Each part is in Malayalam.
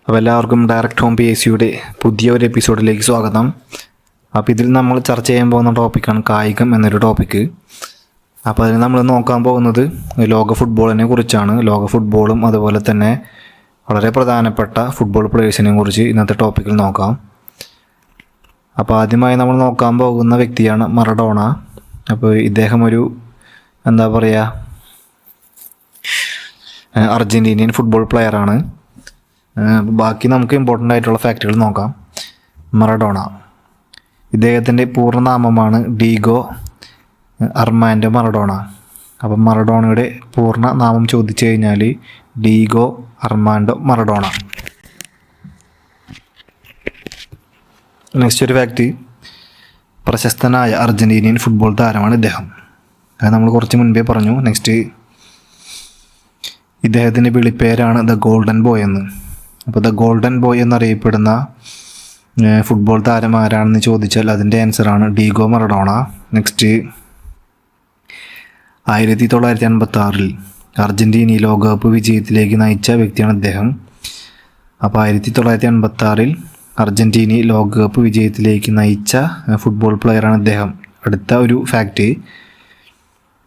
അപ്പോൾ എല്ലാവർക്കും ഡയറക്റ്റ് ഹോം PSCയുടെ പുതിയൊരു എപ്പിസോഡിലേക്ക് സ്വാഗതം. അപ്പോൾ ഇതിൽ നമ്മൾ ചർച്ച ചെയ്യാൻ പോകുന്ന ടോപ്പിക്കാണ് കായികം എന്നൊരു ടോപ്പിക്ക്. അപ്പോൾ അതിന് നമ്മൾ നോക്കാൻ പോകുന്നത് ലോക ഫുട്ബോളിനെ കുറിച്ചാണ്. ലോക ഫുട്ബോളും അതുപോലെ തന്നെ വളരെ പ്രധാനപ്പെട്ട ഫുട്ബോൾ പ്ലേയേഴ്സിനെ കുറിച്ച് ഇന്നത്തെ ടോപ്പിക്കിൽ നോക്കാം. അപ്പോൾ ആദ്യമായി നമ്മൾ നോക്കാൻ പോകുന്ന വ്യക്തിയാണ് മറഡോണ. അപ്പോൾ ഇദ്ദേഹം ഒരു അർജൻറ്റീനിയൻ ഫുട്ബോൾ പ്ലെയറാണ്. ബാക്കി നമുക്ക് ഇമ്പോർട്ടൻ്റ് ആയിട്ടുള്ള ഫാക്റ്റുകൾ നോക്കാം. മറഡോണ, ഇദ്ദേഹത്തിൻ്റെ പൂർണ്ണനാമമാണ് ഡീഗോ അർമാൻഡോ മറഡോണ. അപ്പം മറഡോണയുടെ പൂർണ്ണ നാമം ചോദിച്ചു കഴിഞ്ഞാൽ ഡീഗോ അർമാൻഡോ മറഡോണ. നെക്സ്റ്റ് ഒരു ഫാക്റ്റ്, പ്രശസ്തനായ അർജൻറ്റീനിയൻ ഫുട്ബോൾ താരമാണ് ഇദ്ദേഹം. അത് നമ്മൾ കുറച്ച് മുൻപേ പറഞ്ഞു. നെക്സ്റ്റ്, ഇദ്ദേഹത്തിൻ്റെ വിളിപ്പേരാണ് ദ ഗോൾഡൻ ബോയ് എന്ന്. അപ്പോൾ ദ ഗോൾഡൻ ബോയ് എന്നറിയപ്പെടുന്ന ഫുട്ബോൾ താരം ആരാണെന്ന് ചോദിച്ചാൽ അതിൻ്റെ ആൻസറാണ് ഡീഗോ മറഡോണ. നെക്സ്റ്റ്, 1956 അർജൻറ്റീന ലോകകപ്പ് വിജയത്തിലേക്ക് നയിച്ച വ്യക്തിയാണ് ഇദ്ദേഹം. അപ്പോൾ 1956 അർജൻറ്റീന ലോകകപ്പ് വിജയത്തിലേക്ക് നയിച്ച ഫുട്ബോൾ പ്ലെയറാണ് ഇദ്ദേഹം. അടുത്ത ഒരു ഫാക്റ്റ്,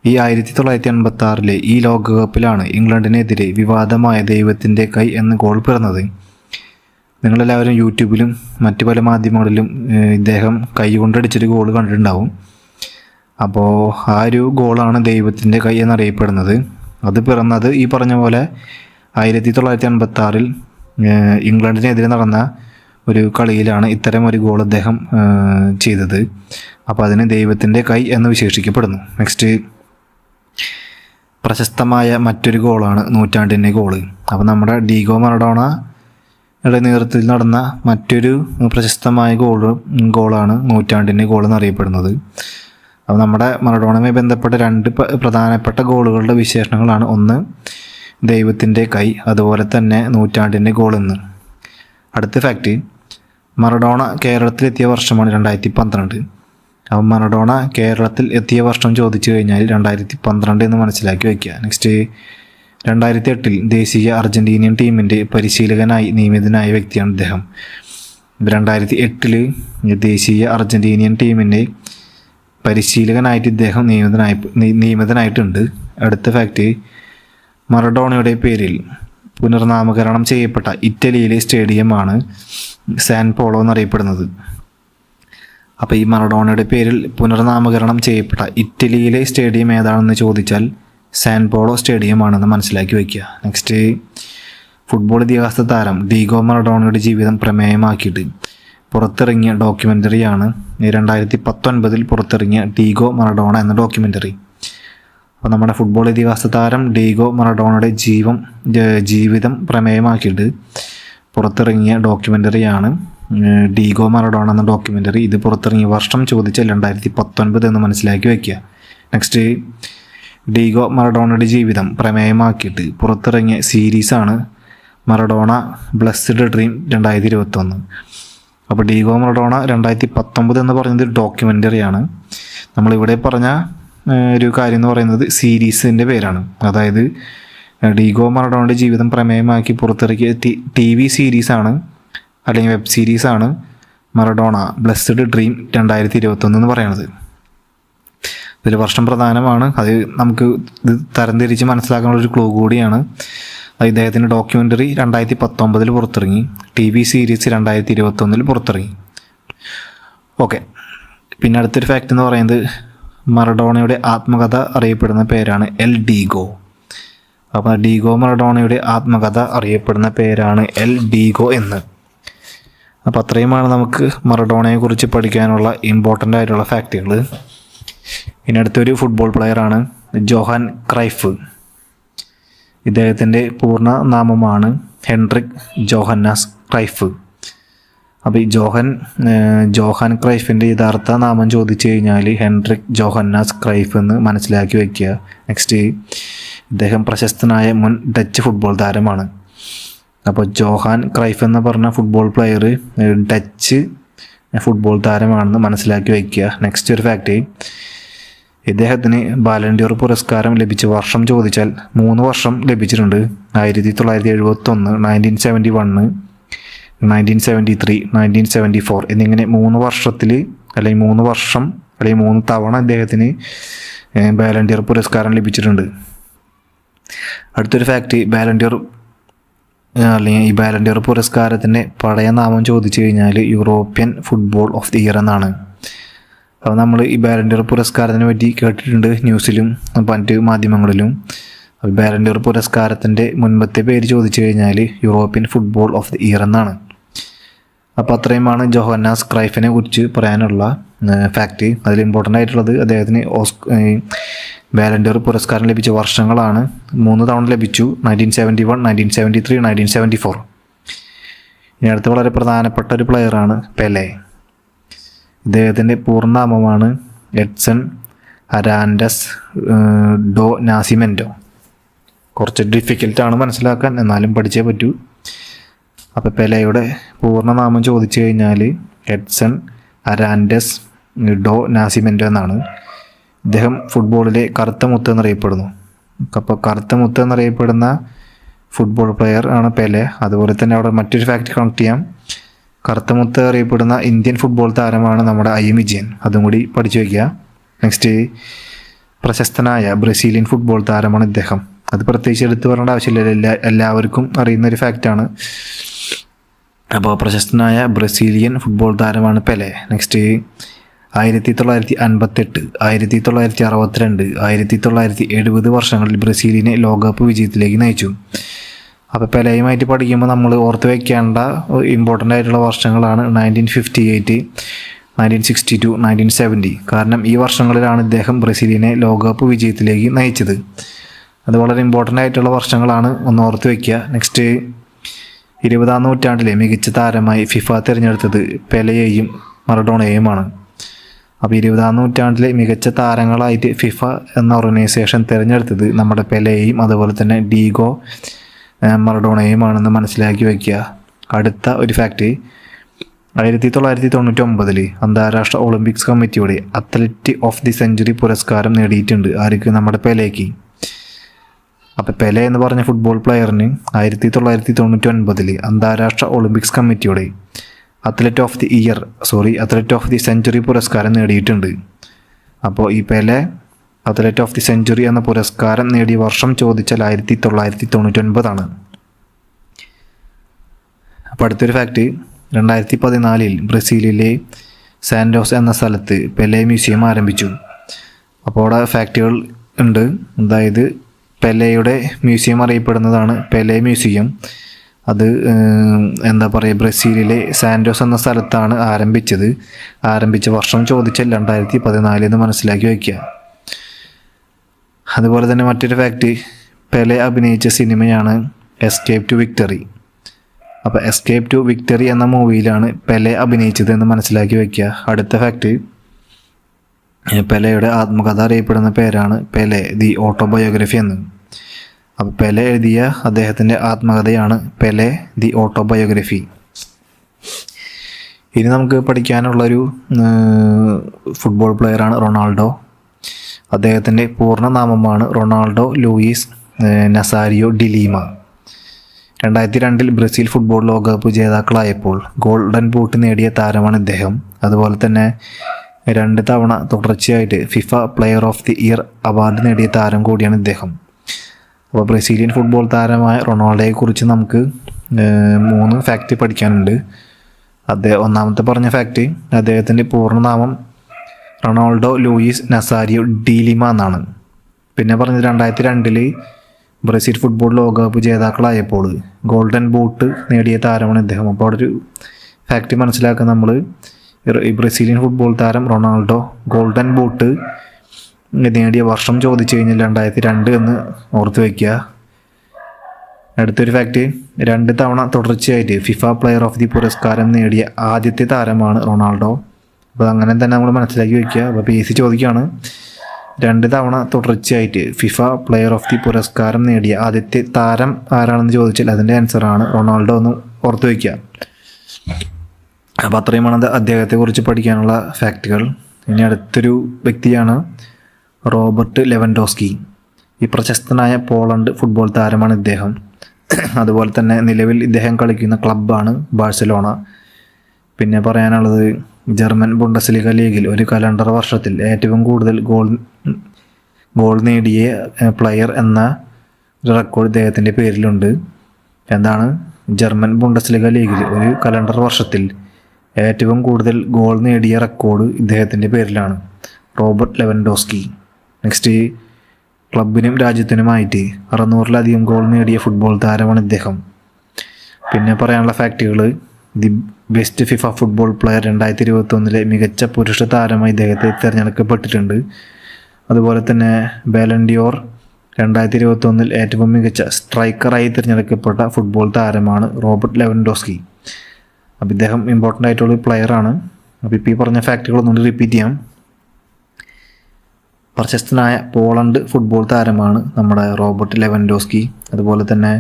ഈ 1956 ഈ ലോകകപ്പിലാണ് ഇംഗ്ലണ്ടിനെതിരെ വിവാദമായ ദൈവത്തിൻ്റെ കൈ എന്ന ഗോൾ പിറന്നത്. നിങ്ങളെല്ലാവരും യൂട്യൂബിലും മറ്റു പല മാധ്യമങ്ങളിലും ഇദ്ദേഹം കൈ കൊണ്ടടിച്ചൊരു ഗോൾ കണ്ടിട്ടുണ്ടാവും. അപ്പോൾ ആ ഒരു ഗോളാണ് ദൈവത്തിൻ്റെ കൈ എന്നറിയപ്പെടുന്നത്. അത് പിറന്നത് ഈ പറഞ്ഞ പോലെ 1956 ഇംഗ്ലണ്ടിനെതിരെ നടന്ന ഒരു കളിയിലാണ് ഇത്തരം ഒരു ഗോൾ അദ്ദേഹം ചെയ്തത്. അപ്പോൾ അതിന് ദൈവത്തിൻ്റെ കൈ എന്ന് വിശേഷിക്കപ്പെടുന്നു. നെക്സ്റ്റ്, പ്രശസ്തമായ മറ്റൊരു ഗോളാണ് നൂറ്റാണ്ടിൻ്റെ ഗോള്. അപ്പോൾ നമ്മുടെ ഡീഗോ മറഡോണയുടെ നേതൃത്വത്തിൽ നടന്ന മറ്റൊരു പ്രശസ്തമായ ഗോളാണ് നൂറ്റാണ്ടിൻ്റെ ഗോൾ എന്നറിയപ്പെടുന്നത്. അപ്പോൾ നമ്മുടെ മറഡോണയുമായി ബന്ധപ്പെട്ട രണ്ട് പ്രധാനപ്പെട്ട ഗോളുകളുടെ വിശേഷണങ്ങളാണ്. ഒന്ന് ദൈവത്തിൻ്റെ കൈ, അതുപോലെ തന്നെ നൂറ്റാണ്ടിൻ്റെ ഗോൾ എന്ന്. അടുത്ത ഫാക്റ്റ്, മറഡോണ കേരളത്തിലെത്തിയ വർഷമാണ് 2012. അപ്പോൾ മറഡോണ കേരളത്തിൽ എത്തിയ വർഷം ചോദിച്ചു കഴിഞ്ഞാൽ 2012 എന്ന് മനസ്സിലാക്കി വയ്ക്കുക. നെക്സ്റ്റ്, 2008 ദേശീയ അർജൻറ്റീനിയൻ ടീമിൻ്റെ പരിശീലകനായി നിയമിതനായ വ്യക്തിയാണ് ഇദ്ദേഹം. 2008 ദേശീയ അർജൻറ്റീനിയൻ ടീമിൻ്റെ പരിശീലകനായിട്ട് ഇദ്ദേഹം നിയമിതനായിട്ടുണ്ട്. അടുത്ത ഫാക്റ്റ്, മറഡോണയുടെ പേരിൽ പുനർനാമകരണം ചെയ്യപ്പെട്ട ഇറ്റലിയിലെ സ്റ്റേഡിയമാണ് സാൻ പോളോ എന്നറിയപ്പെടുന്നത്. അപ്പോൾ ഈ മറഡോണയുടെ പേരിൽ പുനർനാമകരണം ചെയ്യപ്പെട്ട ഇറ്റലിയിലെ സ്റ്റേഡിയം ഏതാണെന്ന് ചോദിച്ചാൽ സാൻ പോളോ സ്റ്റേഡിയമാണെന്ന് മനസ്സിലാക്കി വയ്ക്കുക. നെക്സ്റ്റ്, ഫുട്ബോൾ ഇതിഹാസ താരം ഡീഗോ മറഡോണയുടെ ജീവിതം പ്രമേയമാക്കിയിട്ട് പുറത്തിറങ്ങിയ ഡോക്യുമെൻ്ററിയാണ് 2019 പുറത്തിറങ്ങിയ ഡീഗോ മറഡോണ എന്ന ഡോക്യുമെൻ്ററി. അപ്പോൾ നമ്മുടെ ഫുട്ബോൾ ഇതിഹാസ താരം ഡീഗോ മറഡോണയുടെ ജീവിതം പ്രമേയമാക്കിയിട്ട് പുറത്തിറങ്ങിയ ഡോക്യുമെൻ്ററിയാണ് ഡീഗോ മറഡോണ എന്ന ഡോക്യുമെൻ്ററി. ഇത് പുറത്തിറങ്ങിയ വർഷം ചോദിച്ചാൽ 2019 എന്ന് മനസ്സിലാക്കി വയ്ക്കുക. നെക്സ്റ്റ്, ഡീഗോ മറഡോണയുടെ ജീവിതം പ്രമേയമാക്കിയിട്ട് പുറത്തിറങ്ങിയ സീരീസാണ് മറഡോണ ബ്ലെസ്ഡ് ഡ്രീം 2021. അപ്പോൾ ഡീഗോ മറഡോണ 2019 എന്ന് പറയുന്നത് ഡോക്യുമെൻ്ററിയാണ്. നമ്മളിവിടെ പറഞ്ഞ ഒരു കാര്യം എന്ന് പറയുന്നത് സീരീസിൻ്റെ പേരാണ്. അതായത് ഡീഗോ മറഡോണയുടെ ജീവിതം പ്രമേയമാക്കി പുറത്തിറക്കിയ TV സീരീസാണ് അല്ലെങ്കിൽ വെബ് സീരീസാണ് മറഡോണ ബ്ലെസ്ഡ് ഡ്രീം 2021 എന്ന് പറയുന്നത്. ഇതിൽ വർഷം പ്രധാനമാണ്. അത് നമുക്ക് ഇത് തരംതിരിച്ച് മനസ്സിലാക്കാനുള്ളൊരു ക്ലൂ കൂടിയാണ്. ഇദ്ദേഹത്തിൻ്റെ ഡോക്യുമെൻ്ററി 2019 പുറത്തിറങ്ങി, TV സീരീസ് 2021 പുറത്തിറങ്ങി. ഓക്കെ, പിന്നെ അടുത്തൊരു ഫാക്റ്റ് എന്ന് പറയുന്നത് മറഡോണയുടെ ആത്മകഥ അറിയപ്പെടുന്ന പേരാണ് എൽ ഡീഗോ. അപ്പോൾ ഡീഗോ മറഡോണയുടെ ആത്മകഥ അറിയപ്പെടുന്ന പേരാണ് എൽ ഡീഗോ എന്ന്. അപ്പോൾ അത്രയുമാണ് നമുക്ക് മറഡോണയെക്കുറിച്ച് പഠിക്കാനുള്ള ഇമ്പോർട്ടൻ്റ് ആയിട്ടുള്ള ഫാക്റ്റുകൾ. ഇനി അടുത്തൊരു ഫുട്ബോൾ പ്ലെയറാണ് ജോഹാൻ ക്രൈഫ്. ഇദ്ദേഹത്തിൻ്റെ പൂർണ്ണ നാമമാണ് ഹെൻറിക് ജോഹന്നാസ് ക്രൈഫ്. അപ്പോൾ ഈ ജോഹാൻ ക്രൈഫിൻ്റെ യഥാർത്ഥ നാമം ചോദിച്ചു കഴിഞ്ഞാൽ ഹെൻറിക് ജോഹന്നാസ് ക്രൈഫ് എന്ന് മനസ്സിലാക്കി വയ്ക്കുക. നെക്സ്റ്റ്, ഇദ്ദേഹം പ്രശസ്തനായ മുൻ ഡച്ച് ഫുട്ബോൾ താരമാണ്. അപ്പോൾ ജോഹാൻ ക്രൈഫ് എന്ന് പറഞ്ഞ ഫുട്ബോൾ പ്ലെയർ ഡച്ച് ഫുട്ബോൾ താരമാണെന്ന് മനസ്സിലാക്കി വയ്ക്കുക. നെക്സ്റ്റ് ഒരു ഫാക്റ്റ്, ഇദ്ദേഹത്തിന് ബാലൻഡിയോർ പുരസ്കാരം ലഭിച്ച വർഷം ചോദിച്ചാൽ 3 വർഷം ലഭിച്ചിട്ടുണ്ട്. 1971, 1971, 1973, 1974 എന്നിങ്ങനെ 3 വർഷത്തിൽ അല്ലെങ്കിൽ 3 വർഷം അല്ലെങ്കിൽ 3 തവണ അദ്ദേഹത്തിന് ബാലൺ ഡി ഓർ പുരസ്കാരം ലഭിച്ചിട്ടുണ്ട്. അടുത്തൊരു ഫാക്റ്റ്, ബാലൺ ഡി ഓർ അല്ലെങ്കിൽ ഈ ബാലൺ ഡി ഓർ പുരസ്കാരത്തിൻ്റെ പഴയ നാമം ചോദിച്ചു കഴിഞ്ഞാൽ European football of the year എന്നാണ്. അപ്പോൾ നമ്മൾ ഈ ബാലൺ ഡി ഓർ പുരസ്കാരത്തിനെ പറ്റി കേട്ടിട്ടുണ്ട് ന്യൂസിലും മറ്റ് മാധ്യമങ്ങളിലും. അപ്പോൾ ബാലൺ ഡി ഓർ പുരസ്കാരത്തിൻ്റെ മുൻപത്തെ പേര് ചോദിച്ചു കഴിഞ്ഞാൽ European football of the year എന്നാണ്. അപ്പോൾ അത്രയുമാണ് ജോഹന്നാസ് ക്രൈഫിനെ കുറിച്ച് പറയാനുള്ള ഫാക്റ്റ്. അതിൽ ഇമ്പോർട്ടൻ്റ് ആയിട്ടുള്ളത് അദ്ദേഹത്തിന് ബാലൺ ഡി ഓർ പുരസ്കാരം ലഭിച്ച വർഷങ്ങളാണ്. 3 തവണ ലഭിച്ചു, 1971, 1973, 1974. ഇനി അടുത്ത വളരെ പ്രധാനപ്പെട്ട ഒരു പ്ലെയറാണ് പെലെ. ഇദ്ദേഹത്തിൻ്റെ പൂർണ്ണനാമമാണ് എഡ്സൺ അരാൻഡസ് ഡോ നാസിമെൻറ്റോ. കുറച്ച് ഡിഫിക്കൽട്ടാണ് മനസ്സിലാക്കാൻ, എന്നാലും പഠിച്ചേ പറ്റൂ. അപ്പോൾ പെലെയുടെ പൂർണ്ണനാമം ചോദിച്ചു കഴിഞ്ഞാൽ എഡ്സൺ അരാൻഡസ് ഡോ നാസിമെൻറ്റോ എന്നാണ്. ഇദ്ദേഹം ഫുട്ബോളിലെ കറുത്ത മുത്ത് എന്നറിയപ്പെടുന്നു. അപ്പോൾ കറുത്ത മുത്ത് എന്നറിയപ്പെടുന്ന ഫുട്ബോൾ പ്ലെയർ ആണ് പെലെ. അതുപോലെ തന്നെ അവിടെ മറ്റൊരു ഫാക്റ്റ് കണക്ട് ചെയ്യാം. കറുത്ത മുത്ത് അറിയപ്പെടുന്ന ഇന്ത്യൻ ഫുട്ബോൾ താരമാണ് നമ്മുടെ IM വിജയൻ. അതും കൂടി പഠിച്ചു വയ്ക്കുക. നെക്സ്റ്റ്, പ്രശസ്തനായ ബ്രസീലിയൻ ഫുട്ബോൾ താരമാണ് ഇദ്ദേഹം. അത് പ്രത്യേകിച്ച് എടുത്തു പറയേണ്ട ആവശ്യമില്ല, എല്ലാവർക്കും അറിയുന്ന ഒരു ഫാക്റ്റാണ്. അപ്പോൾ പ്രശസ്തനായ ബ്രസീലിയൻ ഫുട്ബോൾ താരമാണ് പെലെ. നെക്സ്റ്റ്, 1958, 1962, 1970 വർഷങ്ങളിൽ ബ്രസീലിനെ ലോകകപ്പ് വിജയത്തിലേക്ക് നയിച്ചു. അപ്പോൾ പെലെയുമായിട്ട് പഠിക്കുമ്പോൾ നമ്മൾ ഓർത്ത് വയ്ക്കേണ്ട ഇമ്പോർട്ടൻ്റ് ആയിട്ടുള്ള വർഷങ്ങളാണ് 1958, 1962, 1970. കാരണം ഈ വർഷങ്ങളിലാണ് ഇദ്ദേഹം ബ്രസീലിനെ ലോകകപ്പ് വിജയത്തിലേക്ക് നയിച്ചത്. അത് വളരെ ഇമ്പോർട്ടൻ്റ് ആയിട്ടുള്ള വർഷങ്ങളാണ്, ഒന്ന് ഓർത്ത് വയ്ക്കുക. നെക്സ്റ്റ്, 20ാം നൂറ്റാണ്ടിലെ മികച്ച താരമായി ഫിഫ തിരഞ്ഞെടുത്തത് പെലെയെയും മറഡോണയെയുമാണ്. അപ്പോൾ 20ാം നൂറ്റാണ്ടിലെ മികച്ച താരങ്ങളായിട്ട് ഫിഫ എന്ന ഓർഗനൈസേഷൻ തിരഞ്ഞെടുത്തത് നമ്മുടെ പെലെയെയും അതുപോലെ തന്നെ ഡീഗോ മറഡോണയുമാണെന്ന് മനസ്സിലാക്കി വയ്ക്കുക. അടുത്ത ഒരു ഫാക്റ്റ്, 1999 അന്താരാഷ്ട്ര ഒളിമ്പിക്സ് കമ്മിറ്റിയുടെ അത്ലറ്റ് ഓഫ് ദി സെഞ്ച്വറി പുരസ്കാരം നേടിയിട്ടുണ്ട്. ആർക്ക്? നമ്മുടെ പെലെയ്ക്ക്. അപ്പോൾ പെലെ എന്ന് പറഞ്ഞ ഫുട്ബോൾ പ്ലെയറിന് 1999 അന്താരാഷ്ട്ര ഒളിമ്പിക്സ് കമ്മിറ്റിയുടെ അത്ലറ്റ് ഓഫ് ദി സെഞ്ച്വറി പുരസ്കാരം നേടിയിട്ടുണ്ട്. അപ്പോൾ ഈ Pele athlete of the century എന്ന പുരസ്കാരം നേടിയ വർഷം ചോദിച്ചാൽ 1999 അപ്പോൾ അടുത്തൊരു ഫാക്റ്റ്, 2014 ബ്രസീലിലെ സാൻഡോസ് എന്ന സ്ഥലത്ത് പെലെ മ്യൂസിയം ആരംഭിച്ചു. അപ്പോൾ അവിടെ ഫാക്റ്റുകൾ ഉണ്ട്. അതായത് പെലെയുടെ മ്യൂസിയം അറിയപ്പെടുന്നതാണ് പെലെ മ്യൂസിയം. അത് ബ്രസീലിലെ സാൻഡോസ് എന്ന സ്ഥലത്താണ് ആരംഭിച്ച വർഷം ചോദിച്ചാൽ 2014 എന്ന് മനസ്സിലാക്കി വയ്ക്കുക. അതുപോലെ തന്നെ മറ്റൊരു ഫാക്റ്റ്, പെലെ അഭിനയിച്ച സിനിമയാണ് എസ്കേപ്പ് ടു വിക്ടറി. അപ്പോൾ എസ്കേപ്പ് ടു വിക്ടറി എന്ന മൂവിയിലാണ് പെലെ അഭിനയിച്ചത് എന്ന് മനസ്സിലാക്കി വയ്ക്കുക. അടുത്ത ഫാക്റ്റ്, പെലെയുടെ ആത്മകഥ അറിയപ്പെടുന്ന പേരാണ് പെലെ ദി ഓട്ടോബയോഗ്രഫി എന്ന്. അപ്പോൾ പെലെ എഴുതിയ അദ്ദേഹത്തിൻ്റെ ആത്മകഥയാണ് പെലെ ദി ഓട്ടോബയോഗ്രഫി. ഇനി നമുക്ക് പഠിക്കാനുള്ളൊരു ഫുട്ബോൾ പ്ലെയറാണ് റൊണാൾഡോ. അദ്ദേഹത്തിൻ്റെ പൂർണ്ണനാമമാണ് Ronaldo Luis Nazario de Lima. 2002 Brazil football ലോകകപ്പ് ജേതാക്കളായപ്പോൾ ഗോൾഡൻ ബൂട്ട് നേടിയ താരമാണ് ഇദ്ദേഹം. അതുപോലെ തന്നെ 2 തവണ തുടർച്ചയായിട്ട് FIFA player of the year award നേടിയ താരം കൂടിയാണ് ഇദ്ദേഹം. അപ്പോൾ ബ്രസീലിയൻ ഫുട്ബോൾ താരമായ റൊണാൾഡോയെക്കുറിച്ച് നമുക്ക് 3 ഫാക്റ്റ് പഠിക്കാനുണ്ട്. ഒന്നാമത്തെ പറഞ്ഞ ഫാക്റ്റ്, അദ്ദേഹത്തിൻ്റെ പൂർണ്ണനാമം റൊണാൾഡോ ലൂയിസ് നസാരിയോ ഡി ലിമ എന്നാണ്. പിന്നെ പറഞ്ഞത് 2002 ബ്രസീൽ ഫുട്ബോൾ ലോകകപ്പ് ജേതാക്കളായപ്പോൾ ഗോൾഡൻ ബൂട്ട് നേടിയ താരമാണ് ഇദ്ദേഹം. അപ്പോൾ അവിടെ ഒരു ഫാക്റ്റ് മനസ്സിലാക്കുക നമ്മൾ, ഈ ബ്രസീലിയൻ ഫുട്ബോൾ താരം റൊണാൾഡോ ഗോൾഡൻ ബൂട്ട് നേടിയ വർഷം ചോദിച്ചു കഴിഞ്ഞാൽ 2002 എന്ന് ഓർത്ത് വയ്ക്കുക. അടുത്തൊരു ഫാക്റ്റ്, 2 തവണ തുടർച്ചയായിട്ട് ഫിഫ പ്ലെയർ ഓഫ് ദി പുരസ്കാരം നേടിയ ആദ്യത്തെ താരമാണ് റൊണാൾഡോ. അപ്പോൾ അങ്ങനെ തന്നെ നമ്മൾ മനസ്സിലാക്കി വയ്ക്കുക. അപ്പോൾ PSC ചോദിക്കുകയാണ്, 2 തവണ തുടർച്ചയായിട്ട് ഫിഫ പ്ലെയർ ഓഫ് ദി പുരസ്കാരം നേടിയ ആദ്യത്തെ താരം ആരാണെന്ന് ചോദിച്ചാൽ അതിൻ്റെ ആൻസറാണ് റൊണാൾഡോ എന്ന് ഓർത്ത് വയ്ക്കുക. അപ്പോൾ അത്രയുമാണ് അദ്ദേഹത്തെക്കുറിച്ച് പഠിക്കാനുള്ള ഫാക്റ്റുകൾ. ഇനി അടുത്തൊരു വ്യക്തിയാണ് റോബർട്ട് ലെവൻഡോസ്കി. ഈ പ്രശസ്തനായ പോളണ്ട് ഫുട്ബോൾ താരമാണ് ഇദ്ദേഹം. അതുപോലെ തന്നെ നിലവിൽ ഇദ്ദേഹം കളിക്കുന്ന ക്ലബ്ബാണ് ബാഴ്സലോണ. പിന്നെ പറയാനുള്ളത് ജർമ്മൻ ബുണ്ടസ്ലീഗ ലീഗിൽ ഒരു കലണ്ടർ വർഷത്തിൽ ഏറ്റവും കൂടുതൽ ഗോൾ നേടിയ പ്ലെയർ എന്ന ഒരു റെക്കോർഡ് ഇദ്ദേഹത്തിൻ്റെ പേരിലുണ്ട്. എന്താണ്? ജർമ്മൻ ബുണ്ടസ്ലീഗ ലീഗിൽ ഒരു കലണ്ടർ വർഷത്തിൽ ഏറ്റവും കൂടുതൽ ഗോൾ നേടിയ റെക്കോർഡ് ഇദ്ദേഹത്തിൻ്റെ പേരിലാണ്, റോബർട്ട് ലെവൻഡോസ്കി. നെക്സ്റ്റ്, ക്ലബിനും രാജ്യത്തിനുമായിട്ട് 600-ലധികം ഗോൾ നേടിയ ഫുട്ബോൾ താരമാണ് ഇദ്ദേഹം. പിന്നെ പറയാനുള്ള ഫാക്റ്റുകൾ: the best FIFA football player 2021 മികച്ച പുരുഷ താരമായി ഇദ്ദേഹത്തെ തിരഞ്ഞെടുക്കപ്പെട്ടിട്ടുണ്ട്. അതുപോലെ തന്നെ ബാലൻഡിയോർ 2021 ഏറ്റവും മികച്ച സ്ട്രൈക്കറായി തിരഞ്ഞെടുക്കപ്പെട്ട ഫുട്ബോൾ താരമാണ് റോബർട്ട് ലെവൻഡോസ്കി. അപ്പോൾ ഇദ്ദേഹം ഇമ്പോർട്ടൻ്റ് ആയിട്ടുള്ള പ്ലെയറാണ്. അപ്പോൾ ഇപ്പോൾ ഈ പറഞ്ഞ ഫാക്റ്റുകൾ ഒന്നുകൂടി റിപ്പീറ്റ് ചെയ്യാം. പ്രശസ്തനായ പോളണ്ട് ഫുട്ബോൾ താരമാണ് നമ്മുടെ റോബർട്ട് ലെവൻഡോസ്കി. അതുപോലെ തന്നെ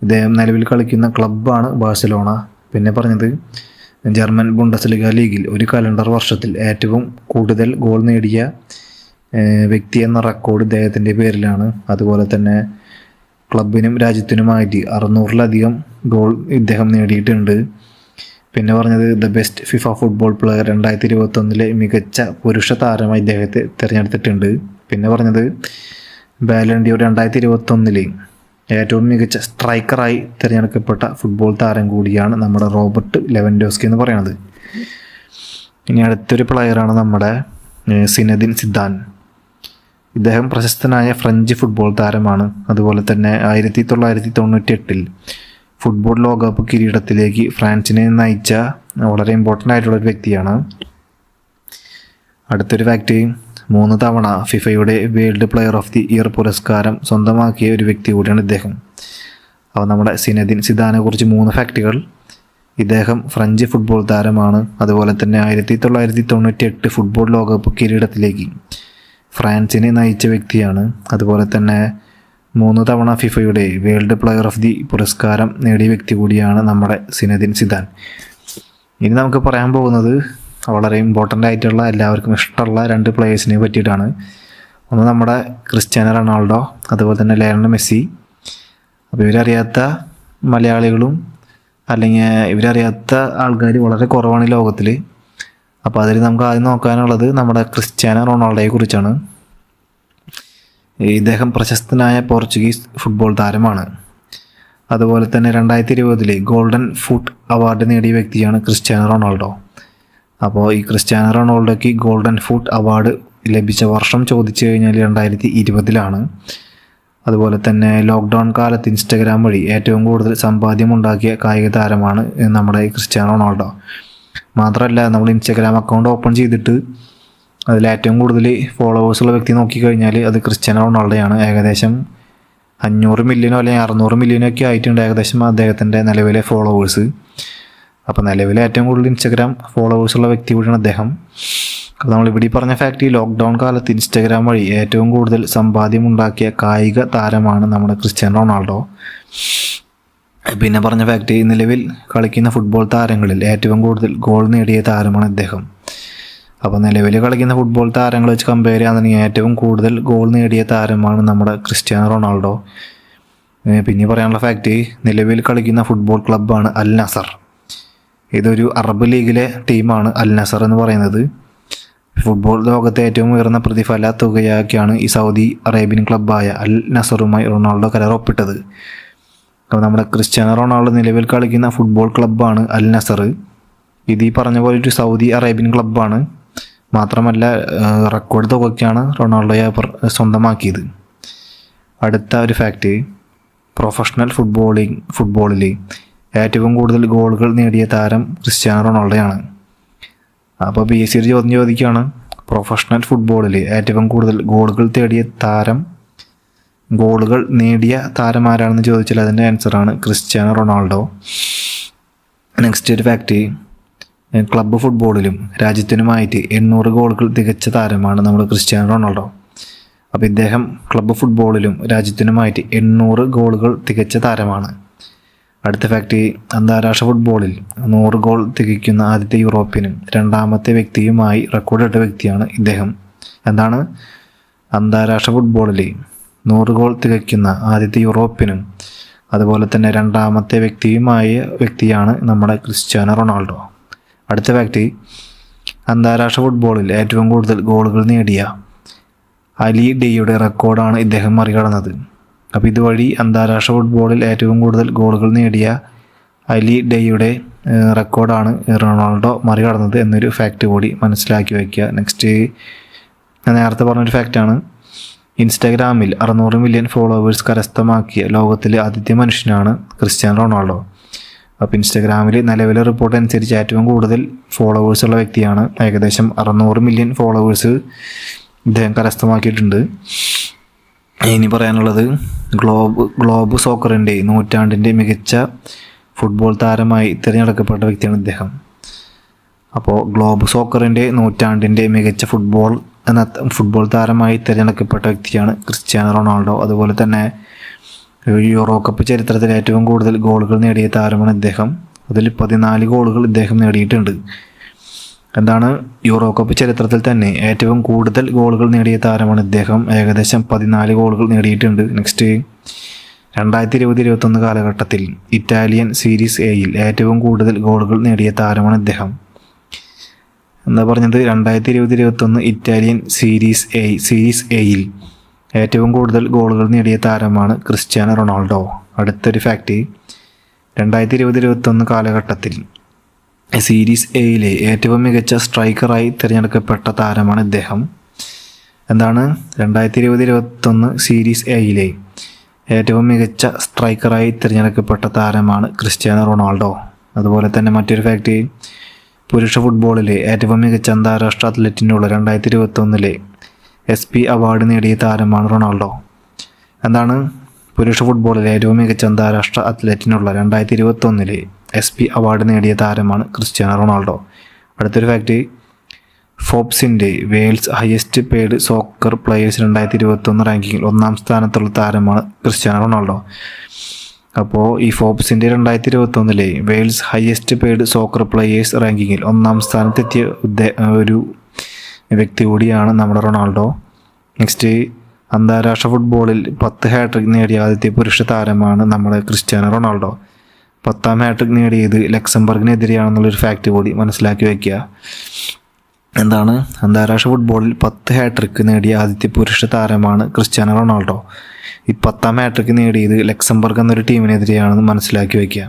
ഇദ്ദേഹം നിലവിൽ കളിക്കുന്ന ക്ലബ്ബാണ് ബാഴ്സലോണ. പിന്നെ പറഞ്ഞത് ജർമ്മൻ ബുണ്ടസ്ലീഗ ലീഗിൽ ഒരു കലണ്ടർ വർഷത്തിൽ ഏറ്റവും കൂടുതൽ ഗോൾ നേടിയ വ്യക്തി എന്ന റെക്കോർഡ് ഇദ്ദേഹത്തിൻ്റെ പേരിലാണ്. അതുപോലെ തന്നെ ക്ലബിനും രാജ്യത്തിനുമായിട്ട് 600-ലധികം ഗോൾ ഇദ്ദേഹം നേടിയിട്ടുണ്ട്. പിന്നെ പറഞ്ഞത് the best FIFA football player 2021 മികച്ച പുരുഷ താരമായി ഇദ്ദേഹത്തെ തിരഞ്ഞെടുത്തിട്ടുണ്ട്. പിന്നെ പറഞ്ഞത് ബാലൻഡിയോർ 2021 ഏറ്റവും മികച്ച സ്ട്രൈക്കറായി തിരഞ്ഞെടുക്കപ്പെട്ട ഫുട്ബോൾ താരം കൂടിയാണ് നമ്മുടെ റോബർട്ട് ലെവൻഡോസ്കി എന്ന് പറയുന്നത്. ഇനി അടുത്തൊരു പ്ലെയറാണ് നമ്മുടെ സിനദിൻ സിദാൻ. ഇദ്ദേഹം പ്രശസ്തനായ ഫ്രഞ്ച് ഫുട്ബോൾ താരമാണ്. അതുപോലെ തന്നെ 1998 ഫുട്ബോൾ ലോകകപ്പ് കിരീടത്തിലേക്ക് ഫ്രാൻസിനെ നയിച്ച വളരെ ഇമ്പോർട്ടൻ്റ് ആയിട്ടുള്ളൊരു വ്യക്തിയാണ്. അടുത്തൊരു ഫാക്റ്റ്: 3 തവണ ഫിഫയുടെ world player of the year പുരസ്കാരം സ്വന്തമാക്കിയ ഒരു വ്യക്തി കൂടിയാണ് ഇദ്ദേഹം. അപ്പോൾ നമ്മുടെ സിനദിൻ സിദാനെ കുറിച്ച് 3 ഫാക്റ്റുകൾ: ഇദ്ദേഹം ഫ്രഞ്ച് ഫുട്ബോൾ താരമാണ്. അതുപോലെ തന്നെ 1998 ഫുട്ബോൾ ലോകകപ്പ് കിരീടത്തിലേക്ക് ഫ്രാൻസിനെ നയിച്ച വ്യക്തിയാണ്. അതുപോലെ തന്നെ 3 തവണ ഫിഫയുടെ വേൾഡ് പ്ലെയർ ഓഫ് ദി പുരസ്കാരം നേടിയ വ്യക്തി കൂടിയാണ് നമ്മുടെ സിനദിൻ സിദാൻ. ഇനി നമുക്ക് പറയാൻ പോകുന്നത് വളരെ ഇമ്പോർട്ടൻ്റ് ആയിട്ടുള്ള എല്ലാവർക്കും ഇഷ്ടമുള്ള 2 പ്ലേയേഴ്സിനെ പറ്റിയിട്ടാണ്. ഒന്ന് നമ്മുടെ ക്രിസ്ത്യാനോ റൊണാൾഡോ, അതുപോലെ തന്നെ ലയണൽ മെസ്സി. അപ്പോൾ ഇവരറിയാത്ത മലയാളികളും അല്ലെങ്കിൽ ഇവരറിയാത്ത ആൾക്കാർ വളരെ കുറവാണ് ഈ ലോകത്തിൽ. അപ്പോൾ അതിൽ നമുക്ക് ആദ്യം നോക്കാനുള്ളത് നമ്മുടെ ക്രിസ്ത്യാനോ റൊണാൾഡോയെ കുറിച്ചാണ്. ഇദ്ദേഹം പ്രശസ്തനായ പോർച്ചുഗീസ് ഫുട്ബോൾ താരമാണ്. അതുപോലെ തന്നെ 2020 ഗോൾഡൻ ഫുട്ട് അവാർഡ് നേടിയ വ്യക്തിയാണ് ക്രിസ്ത്യാനോ റൊണാൾഡോ. അപ്പോൾ ഈ ക്രിസ്ത്യാനോ റൊണാൾഡോയ്ക്ക് ഗോൾഡൻ ഫുട്ട് അവാർഡ് ലഭിച്ച വർഷം ചോദിച്ചു കഴിഞ്ഞാൽ 2020 അതുപോലെ തന്നെ ലോക്ക്ഡൗൺ കാലത്ത് ഇൻസ്റ്റഗ്രാം വഴി ഏറ്റവും കൂടുതൽ സമ്പാദ്യമുണ്ടാക്കിയ കായിക താരമാണ് നമ്മുടെ ക്രിസ്ത്യാനോ റൊണാൾഡോ. മാത്രമല്ല, നമ്മൾ ഇൻസ്റ്റഗ്രാം അക്കൗണ്ട് ഓപ്പൺ ചെയ്തിട്ട് അതിൽ ഏറ്റവും കൂടുതൽ ഫോളോവേഴ്സുള്ള വ്യക്തി നോക്കിക്കഴിഞ്ഞാൽ അത് ക്രിസ്ത്യാനോ റൊണാൾഡോയാണ്. ഏകദേശം 500 മില്യനോ അല്ലെങ്കിൽ 600 മില്യനോ ഒക്കെ ആയിട്ടുണ്ട് ഏകദേശം അദ്ദേഹത്തിൻ്റെ നിലവിലെ ഫോളോവേഴ്സ്. അപ്പോൾ നിലവിലെ ഏറ്റവും കൂടുതൽ ഇൻസ്റ്റഗ്രാം ഫോളോവേഴ്സുള്ള വ്യക്തി കൂടിയാണ് അദ്ദേഹം. അപ്പോൾ നമ്മളിവിടെ പറഞ്ഞ ഫാക്റ്റ്, ലോക്ക്ഡൗൺ കാലത്ത് ഇൻസ്റ്റഗ്രാം വഴി ഏറ്റവും കൂടുതൽ സമ്പാദ്യമുണ്ടാക്കിയ കായിക താരമാണ് നമ്മുടെ ക്രിസ്ത്യാനോ റൊണാൾഡോ. പിന്നെ പറഞ്ഞ ഫാക്റ്റ്, നിലവിൽ കളിക്കുന്ന ഫുട്ബോൾ താരങ്ങളിൽ ഏറ്റവും കൂടുതൽ ഗോൾ നേടിയ താരമാണ് ഇദ്ദേഹം. അപ്പോൾ നിലവിൽ കളിക്കുന്ന ഫുട്ബോൾ താരങ്ങൾ വെച്ച് കമ്പയർ ചെയ്യാന്നുണ്ടെങ്കിൽ ഏറ്റവും കൂടുതൽ ഗോൾ നേടിയ താരമാണ് നമ്മുടെ ക്രിസ്ത്യാനോ റൊണാൾഡോ. പിന്നെ പറയാനുള്ള ഫാക്റ്റ്, നിലവിൽ കളിക്കുന്ന ഫുട്ബോൾ ക്ലബ്ബാണ് അൽ നസർ. ഇതൊരു അറബ് ലീഗിലെ ടീമാണ് അൽ നസർ എന്ന് പറയുന്നത്. ഫുട്ബോൾ ലോകത്തെ ഏറ്റവും ഉയർന്ന പ്രതിഫല തുകയാക്കിയാണ് ഈ സൗദി അറേബ്യൻ ക്ലബ്ബായ അൽ നസറുമായി റൊണാൾഡോ കരാർ ഒപ്പിട്ടത്. അപ്പോൾ നമ്മുടെ ക്രിസ്ത്യാനോ റൊണാൾഡോ നിലവിൽ കളിക്കുന്ന ഫുട്ബോൾ ക്ലബ്ബാണ് അൽ നസർ. ഇത് ഈ പറഞ്ഞ പോലെ ഒരു സൗദി അറേബ്യൻ ക്ലബ്ബാണ്. മാത്രമല്ല, റെക്കോർഡ് തുകയ്ക്കാണ് റൊണാൾഡോയെ സ്വന്തമാക്കിയത്. അടുത്ത ഒരു ഫാക്റ്റ്, പ്രൊഫഷണൽ ഫുട്ബോളിൽ ഏറ്റവും കൂടുതൽ ഗോളുകൾ നേടിയ താരം ക്രിസ്ത്യാനോ റൊണാൾഡോയാണ്. അപ്പോൾ PSC ഒരു ചോദ്യം ചോദിക്കുകയാണ്, പ്രൊഫഷണൽ ഫുട്ബോളിൽ ഏറ്റവും കൂടുതൽ ഗോളുകൾ നേടിയ താരം ആരാണെന്ന് ചോദിച്ചാൽ അതിൻ്റെ ആൻസറാണ് ക്രിസ്ത്യാനോ റൊണാൾഡോ. നെക്സ്റ്റ് ഒരു ഫാക്റ്റ്, ക്ലബ്ബ് ഫുട്ബോളിലും രാജ്യത്തിനുമായിട്ട് 800 ഗോളുകൾ തികച്ച താരമാണ് നമ്മുടെ ക്രിസ്ത്യാനോ റൊണാൾഡോ. അപ്പോൾ ഇദ്ദേഹം ക്ലബ്ബ് ഫുട്ബോളിലും രാജ്യത്തിനുമായിട്ട് 800 ഗോളുകൾ തികച്ച താരമാണ്. അടുത്ത ഫാക്റ്റ്, അന്താരാഷ്ട്ര ഫുട്ബോളിൽ 100 ഗോൾ തികയ്ക്കുന്ന ആദ്യത്തെ യൂറോപ്യനും രണ്ടാമത്തെ വ്യക്തിയുമായി റെക്കോർഡിട്ട വ്യക്തിയാണ് ഇദ്ദേഹം. എന്താണ്? അന്താരാഷ്ട്ര ഫുട്ബോളിൽ 100 ഗോൾ തികയ്ക്കുന്ന ആദ്യത്തെ യൂറോപ്യനും അതുപോലെ തന്നെ രണ്ടാമത്തെ വ്യക്തിയാണ് നമ്മുടെ ക്രിസ്ത്യാനോ റൊണാൾഡോ. അടുത്ത ഫാക്റ്റ്, അന്താരാഷ്ട്ര ഫുട്ബോളിൽ ഏറ്റവും കൂടുതൽ ഗോളുകൾ നേടിയ അലി ഡെയുടെ റെക്കോർഡാണ് ഇദ്ദേഹം മറികടന്നത്. അപ്പോൾ ഇതുവഴി അന്താരാഷ്ട്ര ഫുട്ബോളിൽ ഏറ്റവും കൂടുതൽ ഗോളുകൾ നേടിയ അലി ഡെയുടെ റെക്കോർഡാണ് റൊണാൾഡോ മറികടന്നത് എന്നൊരു ഫാക്റ്റ് കൂടി മനസ്സിലാക്കി വയ്ക്കുക. നെക്സ്റ്റ്, ഞാൻ നേരത്തെ പറഞ്ഞൊരു ഫാക്റ്റാണ്, ഇൻസ്റ്റാഗ്രാമിൽ 600 മില്യൺ ഫോളോവേഴ്സ് കരസ്ഥമാക്കിയ ലോകത്തിലെ ആദ്യത്തെ മനുഷ്യനാണ് ക്രിസ്ത്യാനോ റൊണാൾഡോ. അപ്പോൾ ഇൻസ്റ്റാഗ്രാമിൽ നിലവിലെ റിപ്പോർട്ട് അനുസരിച്ച് ഏറ്റവും കൂടുതൽ ഫോളോവേഴ്സ് ഉള്ള വ്യക്തിയാണ്. ഏകദേശം 600 മില്യൺ ഫോളോവേഴ്സ് ഇദ്ദേഹം കരസ്ഥമാക്കിയിട്ടുണ്ട്. ഇനി പറയാനുള്ളത്, ഗ്ലോബ് സോക്കറിൻ്റെ നൂറ്റാണ്ടിൻ്റെ മികച്ച ഫുട്ബോൾ താരമായി തിരഞ്ഞെടുക്കപ്പെട്ട വ്യക്തിയാണ് ഇദ്ദേഹം. അപ്പോൾ ഗ്ലോബ് സോക്കറിൻ്റെ നൂറ്റാണ്ടിൻ്റെ മികച്ച ഫുട്ബോൾ താരമായി തിരഞ്ഞെടുക്കപ്പെട്ട വ്യക്തിയാണ് ക്രിസ്ത്യാനോ റൊണാൾഡോ. അതുപോലെ തന്നെ യൂറോ കപ്പ് ചരിത്രത്തിൽ ഏറ്റവും കൂടുതൽ ഗോളുകൾ നേടിയ താരമാണ് ഇദ്ദേഹം. അതിൽ 14 ഗോളുകൾ ഇദ്ദേഹം നേടിയിട്ടുണ്ട്. എന്താണ്, യൂറോ കപ്പ് ചരിത്രത്തിൽ തന്നെ ഏറ്റവും കൂടുതൽ ഗോളുകൾ നേടിയ താരമാണ് ഇദ്ദേഹം. ഏകദേശം 14 ഗോളുകൾ നേടിയിട്ടുണ്ട്. നെക്സ്റ്റ്, 2020-21 കാലഘട്ടത്തിൽ ഇറ്റാലിയൻ സീരീസ് എയിൽ ഏറ്റവും കൂടുതൽ ഗോളുകൾ നേടിയ താരമാണ് ഇദ്ദേഹം. എന്താ പറഞ്ഞത്, 2020-21 ഇറ്റാലിയൻ സീരീസ് എയിൽ ഏറ്റവും കൂടുതൽ ഗോളുകൾ നേടിയ താരമാണ് ക്രിസ്ത്യാനോ റൊണാൾഡോ. അടുത്തൊരു ഫാക്റ്റ്, 2020-21 കാലഘട്ടത്തിൽ സീരീസ് എയിലെ ഏറ്റവും മികച്ച സ്ട്രൈക്കറായി തിരഞ്ഞെടുക്കപ്പെട്ട താരമാണ് ഇദ്ദേഹം. എന്താണ്, 2020-21 സീരീസ് എയിലെ ഏറ്റവും മികച്ച സ്ട്രൈക്കറായി തിരഞ്ഞെടുക്കപ്പെട്ട താരമാണ് ക്രിസ്ത്യാനോ റൊണാൾഡോ. അതുപോലെ തന്നെ മറ്റൊരു ഫാക്റ്റ്, പുരുഷ ഫുട്ബോളിലെ ഏറ്റവും മികച്ച അന്താരാഷ്ട്ര അത്ലറ്റിനുള്ള 2021 SP അവാർഡ് നേടിയ താരമാണ് റൊണാൾഡോ. എന്താണ്, പുരുഷ ഫുട്ബോളിലെ ഏറ്റവും മികച്ച അന്താരാഷ്ട്ര അത്ലറ്റിനുള്ള 2021 SP അവാർഡ് നേടിയ താരമാണ് ക്രിസ്ത്യാനോ റൊണാൾഡോ. അടുത്തൊരു ഫാക്റ്റ്, ഫോബ്സിൻ്റെ world's highest paid soccer players 2021 റാങ്കിങ്ങിൽ 1-ാം സ്ഥാനത്തുള്ള താരമാണ് ക്രിസ്ത്യാനോ റൊണാൾഡോ. അപ്പോൾ ഈ ഫോബ്സിൻ്റെ 2021 world's highest paid soccer players റാങ്കിങ്ങിൽ 1-ാം സ്ഥാനത്തെത്തിയ ഒരു വ്യക്തി കൂടിയാണ് നമ്മുടെ റൊണാൾഡോ. നെക്സ്റ്റ്, അന്താരാഷ്ട്ര ഫുട്ബോളിൽ 10 ഹാട്രിക് നേടിയ ആദ്യത്തെ പുരുഷ താരമാണ് നമ്മുടെ ക്രിസ്ത്യാനോ റൊണാൾഡോ. 10-ാം ഹാട്രിക് നേടിയത് ലക്സംബർഗിനെതിരെയാണെന്നുള്ളൊരു ഫാക്റ്റ് കൂടി മനസ്സിലാക്കി വയ്ക്കുക. എന്താണ്, അന്താരാഷ്ട്ര ഫുട്ബോളിൽ 10 ഹാട്രിക് നേടിയ ആദ്യത്തെ പുരുഷ താരമാണ് ക്രിസ്ത്യാനോ റൊണാൾഡോ. ഈ 10-ാം ഹാട്രിക് നേടിയത് ലക്സംബർഗ് എന്നൊരു ടീമിനെതിരെയാണെന്ന് മനസ്സിലാക്കി വയ്ക്കുക.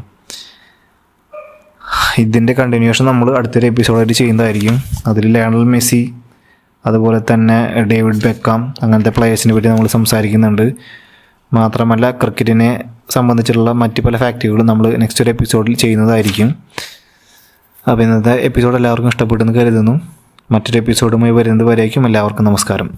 ഇതിൻ്റെ കണ്ടിന്യൂഷൻ നമ്മൾ അടുത്തൊരു എപ്പിസോഡായിട്ട് ചെയ്യുന്നതായിരിക്കും. അതിൽ ലയണൽ മെസ്സി, അതുപോലെ തന്നെ ഡേവിഡ് ബെക്കാം, അങ്ങനത്തെ പ്ലേയേഴ്സിനെ പറ്റി നമ്മൾ സംസാരിക്കുന്നുണ്ട്. മാത്രമല്ല ക്രിക്കറ്റിനെ സംബന്ധിച്ചുള്ള മറ്റ് പല ഫാക്റ്റുകളും നമ്മൾ നെക്സ്റ്റ് ഒരു എപ്പിസോഡിൽ ചെയ്യുന്നതായിരിക്കും. അപ്പോൾ ഇന്നത്തെ എപ്പിസോഡ് എല്ലാവർക്കും ഇഷ്ടപ്പെട്ടെന്ന് കരുതുന്നു. മറ്റൊരു എപ്പിസോഡുമായി വരുന്നത് വരേക്കും എല്ലാവർക്കും നമസ്കാരം.